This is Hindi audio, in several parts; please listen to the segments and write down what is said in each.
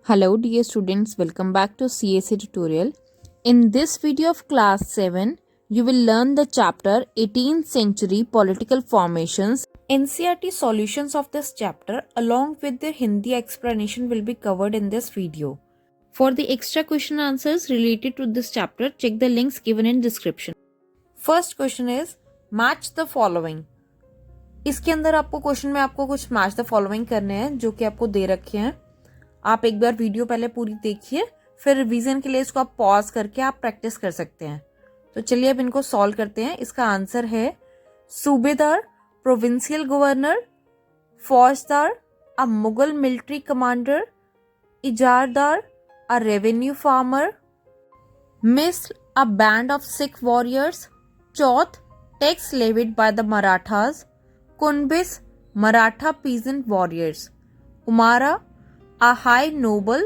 Hello dear students, welcome back to CSA tutorial. In this video of class 7, you will learn the chapter 18th century political formations. NCERT solutions of this chapter along with the Hindi explanation will be covered in this video. For the extra question answers related to this chapter, check the links given in description. First question is match the following. इसके अंदर आपको क्वेश्चन में आपको कुछ मैच द फॉलोइंग करने हैं जो कि आपको दे रखे हैं. आप एक बार वीडियो पहले पूरी देखिए, फिर रिवीजन के लिए इसको आप पॉज करके आप प्रैक्टिस कर सकते हैं. तो चलिए अब इनको सॉल्व करते हैं. इसका आंसर है सूबेदार, प्रोविंशियल गवर्नर, फौजदार, अ मुगल मिलिट्री कमांडर, इजारदार, अ रेवेन्यू फार्मर, मिस्र, a band of Sikh warriors, चौथ, tax levied by the Marathas, कुनबिस, मराठा पीजेंट वॉरियर्स, उमारा, a high noble,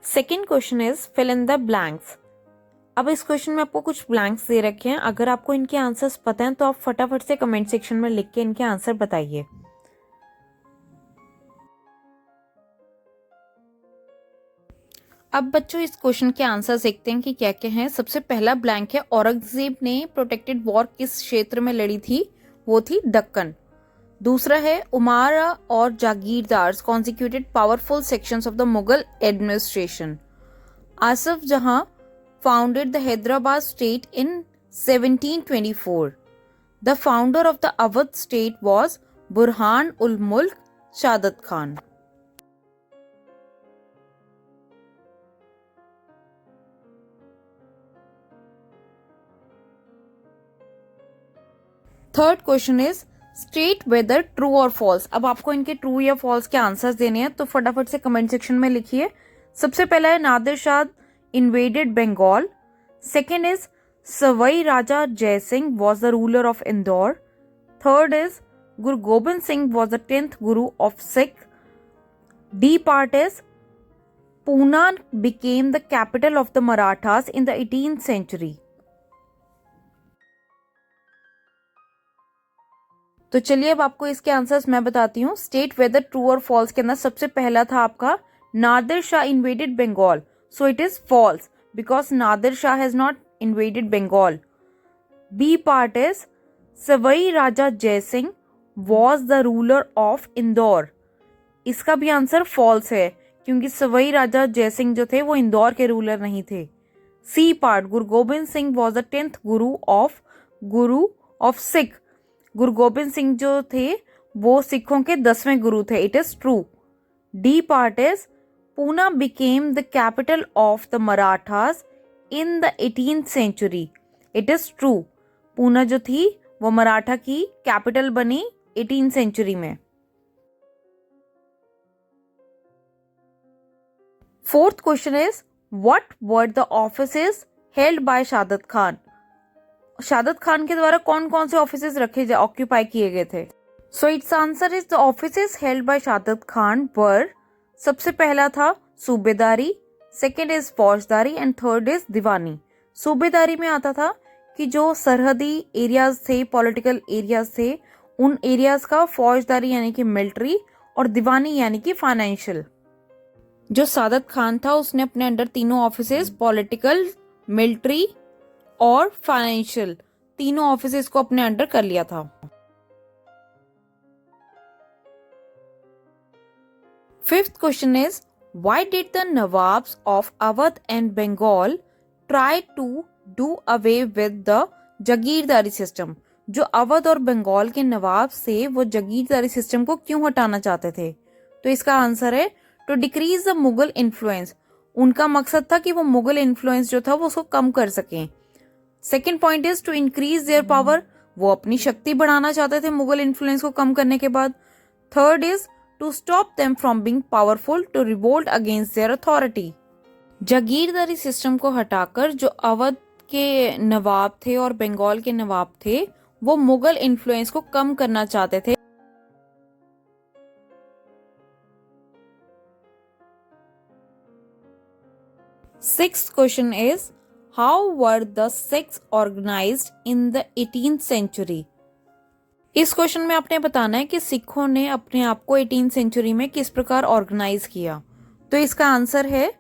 second question is fill in the blanks. अब इस क्वेश्चन में आपको कुछ ब्लैंक्स दे रखे हैं. अगर आपको इनके आंसर्स पता हैं तो आप फटाफट से कमेंट सेक्शन में लिख के इनके आंसर बताइए. अब बच्चों इस क्वेश्चन के आंसर देखते हैं कि क्या क्या है. सबसे पहला ब्लैंक है औरंगजेब ने प्रोटेक्टेड वॉर किस क्षेत्र में लड़ी थी. वो थी दक्कन. दूसरा है उमारा और जागीरदार constituted powerful sections of the Mughal administration. Asaf Jah founded the Hyderabad state in 1724. The founder of the Awadh state was Burhan ul Mulk Saadat Khan. Third question is state whether true और फॉल्स. अब आपको इनके ट्रू या फॉल्स के आंसर्स देने हैं तो फटाफट से कमेंट सेक्शन में लिखिए. सबसे पहला है Nadir Shah invaded Bengal. Second is Sawai Raja Jai Singh was the ruler of Indore. Third is Guru Gobind Singh was the 10th guru of Sikh. D part is Poona became the capital of the Marathas in the 18th century. तो चलिए अब आपको इसके आंसर्स मैं बताती हूँ. स्टेट वेदर ट्रू और फॉल्स के अंदर सबसे पहला था आपका Nadir Shah invaded Bengal. So it is false because Nadir Shah has not invaded Bengal. B part is Sawai Raja Jai Singh was the ruler of Indore. इसका भी आंसर फॉल्स है क्योंकि सवाई राजा जय सिंह जो थे वो इंदौर के रूलर नहीं थे. C part Guru Gobind Singh was the 10th guru of Sikh. गुरु गोबिंद सिंह जो थे वो सिखों के 10वें गुरु थे. It is true. D part is Poona became the capital of the Marathas in the 18th century. It is true. Poona जो थी वो मराठा की कैपिटल बनी 18th century में. Fourth question is what were the offices held by Saadat Khan. Saadat Khan के द्वारा कौन कौन से ऑफिसेस रखे ऑक्यूपाई किए गए थे. So its answer is the offices held by Saadat Khan were. सबसे पहला था सूबेदारी, सेकेंड इज फौजदारी एंड थर्ड इज दीवानी. सूबेदारी में आता था कि जो सरहदी एरियाज थे, पॉलिटिकल एरियाज थे, उन एरियाज का फौजदारी यानी कि मिलिट्री और दीवानी यानी कि फाइनेंशियल. जो सादत खान था उसने अपने अंडर तीनों ऑफिसेस पॉलिटिकल, मिलिट्री और फाइनेंशियल तीनों ऑफिसेस को अपने अंडर कर लिया था. Fifth question is why did the nawabs of Awadh and Bengal try to do away with the जागीरदारी सिस्टम. जो अवध और बंगाल के नवाब थे वो जागीरदारी सिस्टम को क्यों हटाना चाहते थे. तो इसका आंसर है to decrease the Mughal influence. उनका मकसद था कि वो मुगल इन्फ्लुएंस जो था वो उसको कम कर सकें. Second point is to increase their power. वो अपनी शक्ति बढ़ाना चाहते थे मुगल इन्फ्लुएंस को कम करने के बाद. Third is to stop them from being powerful to revolt against their authority. जागीरदारी सिस्टम को हटाकर जो अवध के नवाब थे और बंगाल के नवाब थे वो मुगल इन्फ्लुएंस को कम करना चाहते थे. Sixth question is How were the Sikhs organized in the 18th century? इस क्वेश्चन में आपने बताना है कि सिखों ने अपने आप को 18th सेंचुरी में किस प्रकार ऑर्गेनाइज किया। तो इसका आंसर है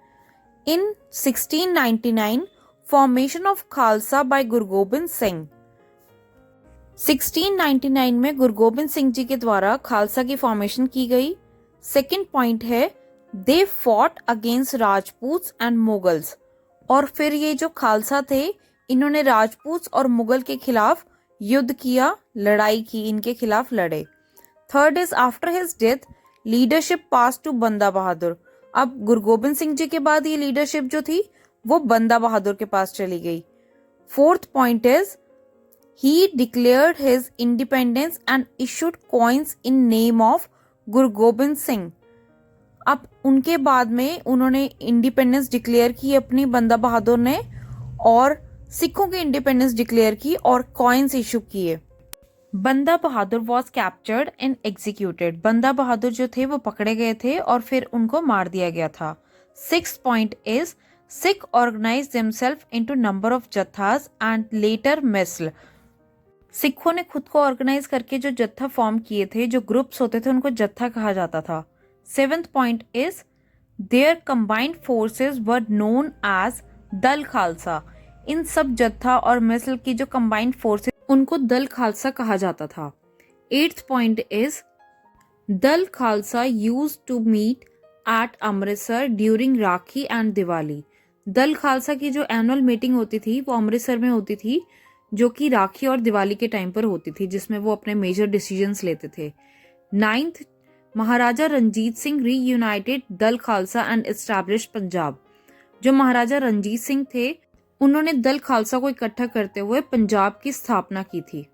इन 1699 फॉर्मेशन ऑफ खालसा बाय गुरु गोबिंद सिंह। 1699 में गुरु गोबिंद सिंह जी के द्वारा खालसा की फॉर्मेशन की गई। सेकंड पॉइंट है they fought against Rajputs and Mughals, और फिर ये जो खालसा थे इन्होंने राजपूत और मुगल के खिलाफ युद्ध किया, लड़ाई की, इनके खिलाफ लड़े। Third is after his death leadership pass to Banda Bahadur. अब गुरु गोबिंद सिंह जी के बाद ये लीडरशिप जो थी वो बंदा बहादुर के पास चली गई। Fourth point is he declared his independence and issued coins in name of गुरु गोबिंद सिंह। अब उनके बाद में उन्होंने इंडिपेंडेंस डिक्लेयर की अपनी, बंदा बहादुर ने, और सिखों की इंडिपेंडेंस डिक्लेयर की और कॉइन्स इशू किए। बंदा बहादुर वॉज कैप्चर्ड एंड एग्जीक्यूटेड। बंदा बहादुर जो थे वो पकड़े गए थे और फिर उनको मार दिया गया था। Sixth point is Sikh organise themselves into number of jathas and later misl. सिखों ने खुद को ऑर्गेनाइज करके जो जत्था फॉर्म किए थे, जो ग्रुप्स होते थे, उनको जत्था कहा जाता था। Seventh point is their combined forces were known as Dal Khalsa. इन सब जत्था और मिसल की जो कंबाइंड फोर्सेस, उनको दल खालसा कहा जाता था। Eighth point is Dal Khalsa used to meet at Amritsar during Rakhi and Diwali. Dal Khalsa की जो एनुअल मीटिंग होती थी वो अमृतसर में होती थी, जो कि राखी और दिवाली के टाइम पर होती थी, जिसमें वो अपने मेजर डिसीजंस लेते थे। नाइन्थ, महाराजा रंजीत सिंह रीयूनाइटेड दल खालसा एंड एस्टैब्लिश पंजाब। जो महाराजा रंजीत सिंह थे उन्होंने दल खालसा को इकट्ठा करते हुए पंजाब की स्थापना की थी।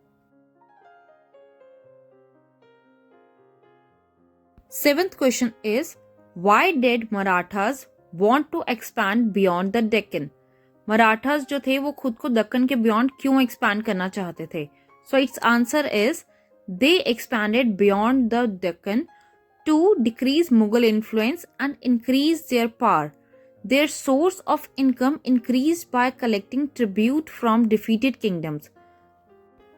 Seventh question is why did Marathas want to expand beyond the Deccan. Marathas जो थे वो खुद को दक्कन के बियॉन्ड क्यों एक्सपैंड करना चाहते थे? So its answer is they expanded beyond the Deccan to decrease Mughal influence and increase their power. Their source of income increased by collecting tribute from defeated kingdoms.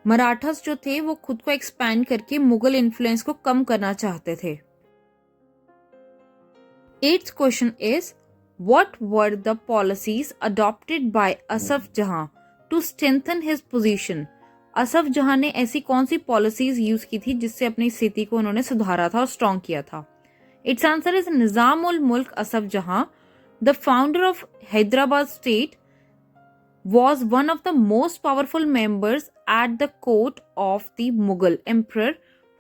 Marathas जो थे वो खुद को एक्सपैंड करके मुगल इन्फ्लुएंस को कम करना चाहते थे। Eighth question is what were the policies adopted by Asaf Jah to strengthen his position. Asaf Jah ने ऐसी कौन सी पॉलिसीज यूज की थी जिससे अपनी स्थिति को उन्होंने सुधारा था और स्ट्रॉन्ग किया था? It's answer is Nizam ul मुल्क असफ जहां, the founder of Hyderabad state, was one of the most powerful members at the court of the Mughal emperor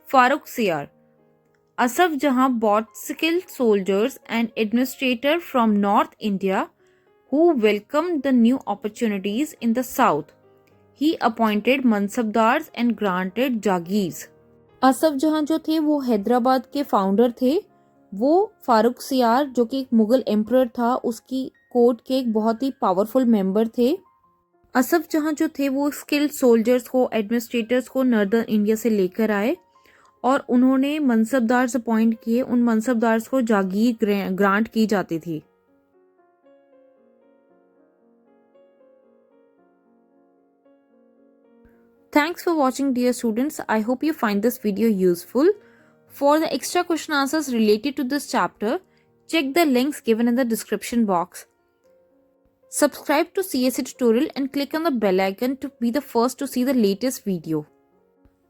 Farrukhsiyar. Asaf Jahan bought skilled soldiers and administrators from North India who welcomed the new opportunities in the south. He appointed mansabdars and granted jagirs. Asaf जहां जो थे वो हैदराबाद के फाउंडर थे। वो फारूक सियार जो कि एक मुगल एम्परर था उसकी कोर्ट के एक बहुत ही पावरफुल मेंबर थे। असफ जहां जो थे वो स्किल्ड सोल्जर्स को, एडमिनिस्ट्रेटर्स को नॉर्दर्न इंडिया से लेकर आए और उन्होंने मनसबदार्स अपॉइंट किए। उन मनसबदार्स को जागीर ग्रांट की जाती थी। Thanks for watching, dear students. I hope you find this video useful. For the extra question answers related to this chapter, check the links given in the description box. Subscribe to CSE tutorial and click on the bell icon to be the first to see the latest video.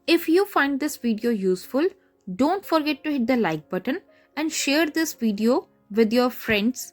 If you find this video useful, don't forget to hit the like button and share this video with your friends.